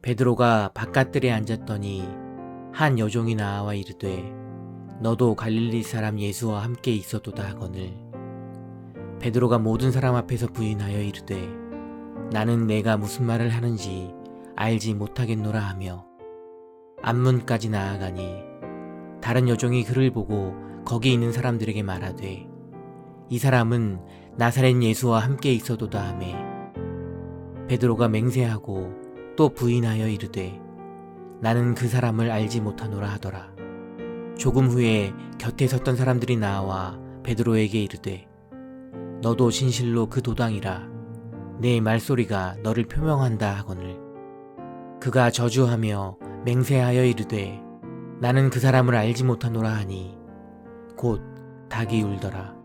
베드로가 바깥들에 앉았더니 한 여종이 나와 이르되 너도 갈릴리 사람 예수와 함께 있었도다 하거늘. 베드로가 모든 사람 앞에서 부인하여 이르되 나는 내가 무슨 말을 하는지 알지 못하겠노라 하며 앞문까지 나아가니 다른 여종이 그를 보고 거기 있는 사람들에게 말하되 이 사람은 나사렛 예수와 함께 있어도다 하매 베드로가 맹세하고 또 부인하여 이르되 나는 그 사람을 알지 못하노라 하더라. 조금 후에 곁에 섰던 사람들이 나와 베드로에게 이르되 너도 진실로 그 도당이라 내 말소리가 너를 표명한다 하거늘. 그가 저주하며 맹세하여 이르되 나는 그 사람을 알지 못하노라 하니 곧 닭이 울더라.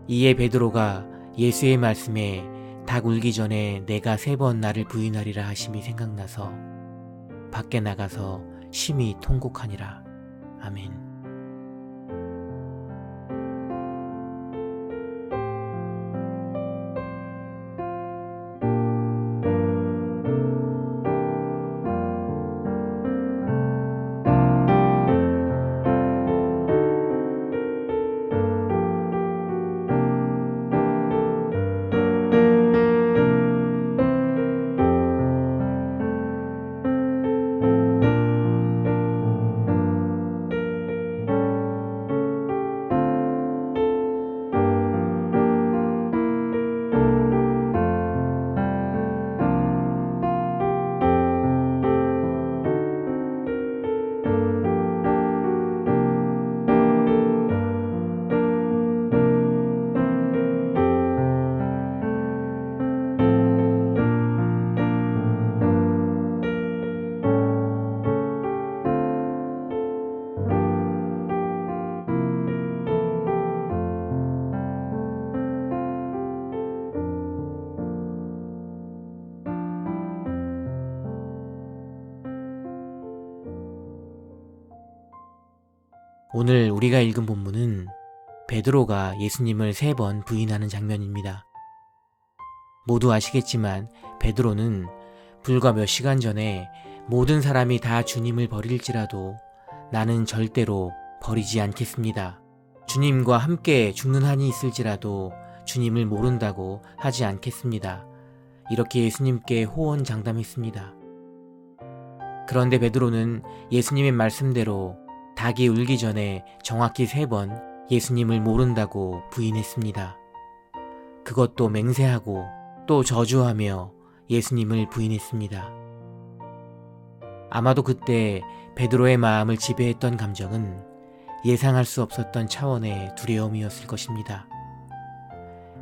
이에 베드로가 예수의 말씀에 닭 울기 전에 내가 3번 나를 부인하리라 하심이 생각나서 밖에 나가서 심히 통곡하니라. 아멘. 오늘 우리가 읽은 본문은 베드로가 예수님을 3번 부인하는 장면입니다. 모두 아시겠지만 베드로는 불과 몇 시간 전에 모든 사람이 다 주님을 버릴지라도 나는 절대로 버리지 않겠습니다. 주님과 함께 죽는 한이 있을지라도 주님을 모른다고 하지 않겠습니다. 이렇게 예수님께 호언장담했습니다. 그런데 베드로는 예수님의 말씀대로 닭이 울기 전에 정확히 3번 예수님을 모른다고 부인했습니다. 그것도 맹세하고 또 저주하며 예수님을 부인했습니다. 아마도 그때 베드로의 마음을 지배했던 감정은 예상할 수 없었던 차원의 두려움이었을 것입니다.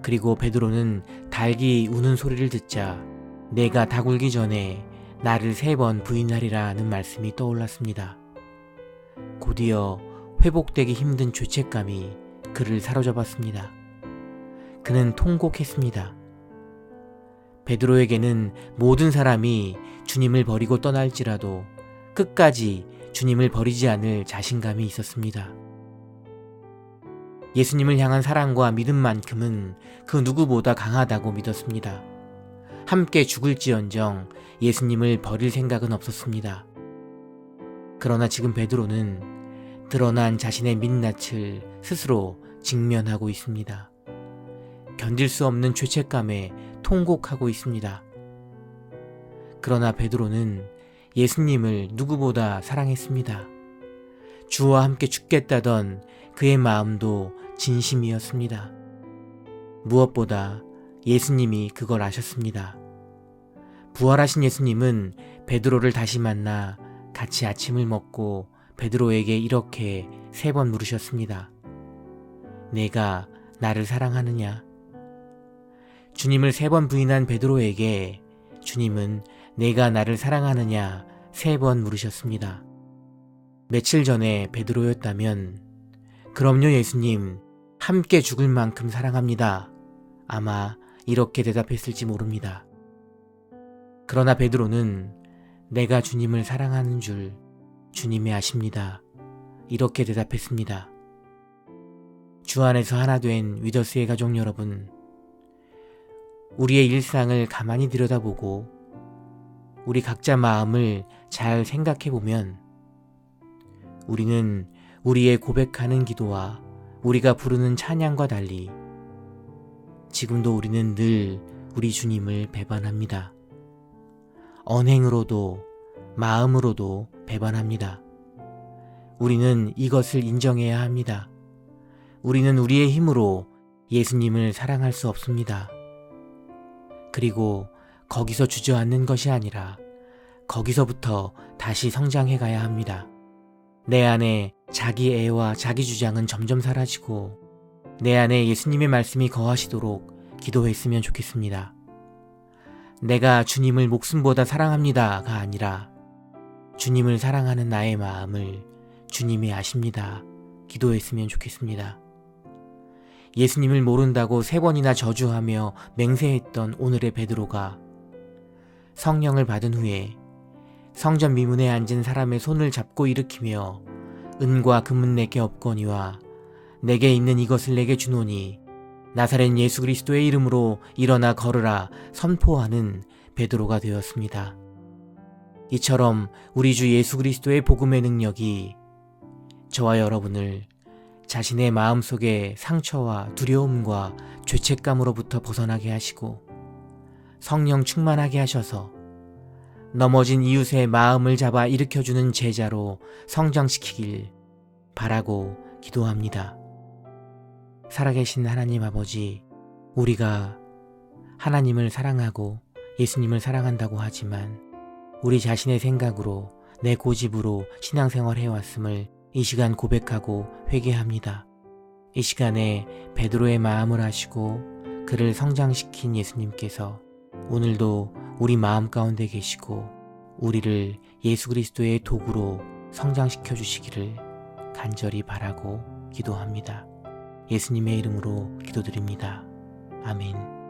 그리고 베드로는 닭이 우는 소리를 듣자 내가 닭 울기 전에 나를 3번 부인하리라는 말씀이 떠올랐습니다. 곧이어 회복되기 힘든 죄책감이 그를 사로잡았습니다. 그는 통곡했습니다. 베드로에게는 모든 사람이 주님을 버리고 떠날지라도 끝까지 주님을 버리지 않을 자신감이 있었습니다. 예수님을 향한 사랑과 믿음만큼은 그 누구보다 강하다고 믿었습니다. 함께 죽을지언정 예수님을 버릴 생각은 없었습니다. 그러나 지금 베드로는 드러난 자신의 민낯을 스스로 직면하고 있습니다. 견딜 수 없는 죄책감에 통곡하고 있습니다. 그러나 베드로는 예수님을 누구보다 사랑했습니다. 주와 함께 죽겠다던 그의 마음도 진심이었습니다. 무엇보다 예수님이 그걸 아셨습니다. 부활하신 예수님은 베드로를 다시 만나 같이 아침을 먹고 베드로에게 이렇게 3번 물으셨습니다. 내가 나를 사랑하느냐? 주님을 3번 부인한 베드로에게 주님은 내가 나를 사랑하느냐 3번 물으셨습니다. 며칠 전에 베드로였다면 그럼요 예수님, 함께 죽을 만큼 사랑합니다. 아마 이렇게 대답했을지 모릅니다. 그러나 베드로는 내가 주님을 사랑하는 줄 주님이 아십니다. 이렇게 대답했습니다. 주 안에서 하나 된 위더스의 가족 여러분, 우리의 일상을 가만히 들여다보고 우리 각자 마음을 잘 생각해 보면 우리는 우리의 고백하는 기도와 우리가 부르는 찬양과 달리 지금도 우리는 늘 우리 주님을 배반합니다. 언행으로도 마음으로도 배반합니다. 우리는 이것을 인정해야 합니다. 우리는 우리의 힘으로 예수님을 사랑할 수 없습니다. 그리고 거기서 주저앉는 것이 아니라 거기서부터 다시 성장해 가야 합니다. 내 안에 자기 애와 자기 주장은 점점 사라지고 내 안에 예수님의 말씀이 거하시도록 기도했으면 좋겠습니다. 내가 주님을 목숨보다 사랑합니다가 아니라 주님을 사랑하는 나의 마음을 주님이 아십니다. 기도했으면 좋겠습니다. 예수님을 모른다고 3번이나 저주하며 맹세했던 오늘의 베드로가 성령을 받은 후에 성전 미문에 앉은 사람의 손을 잡고 일으키며 은과 금은 내게 없거니와 내게 있는 이것을 내게 주노니 나사렛 예수 그리스도의 이름으로 일어나 걸으라 선포하는 베드로가 되었습니다. 이처럼 우리 주 예수 그리스도의 복음의 능력이 저와 여러분을 자신의 마음속의 상처와 두려움과 죄책감으로부터 벗어나게 하시고 성령 충만하게 하셔서 넘어진 이웃의 마음을 잡아 일으켜주는 제자로 성장시키길 바라고 기도합니다. 살아계신 하나님 아버지, 우리가 하나님을 사랑하고 예수님을 사랑한다고 하지만 우리 자신의 생각으로 내 고집으로 신앙생활 해왔음을 이 시간 고백하고 회개합니다. 이 시간에 베드로의 마음을 아시고 그를 성장시킨 예수님께서 오늘도 우리 마음 가운데 계시고 우리를 예수 그리스도의 도구로 성장시켜 주시기를 간절히 바라고 기도합니다. 예수님의 이름으로 기도드립니다. 아멘.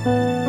you.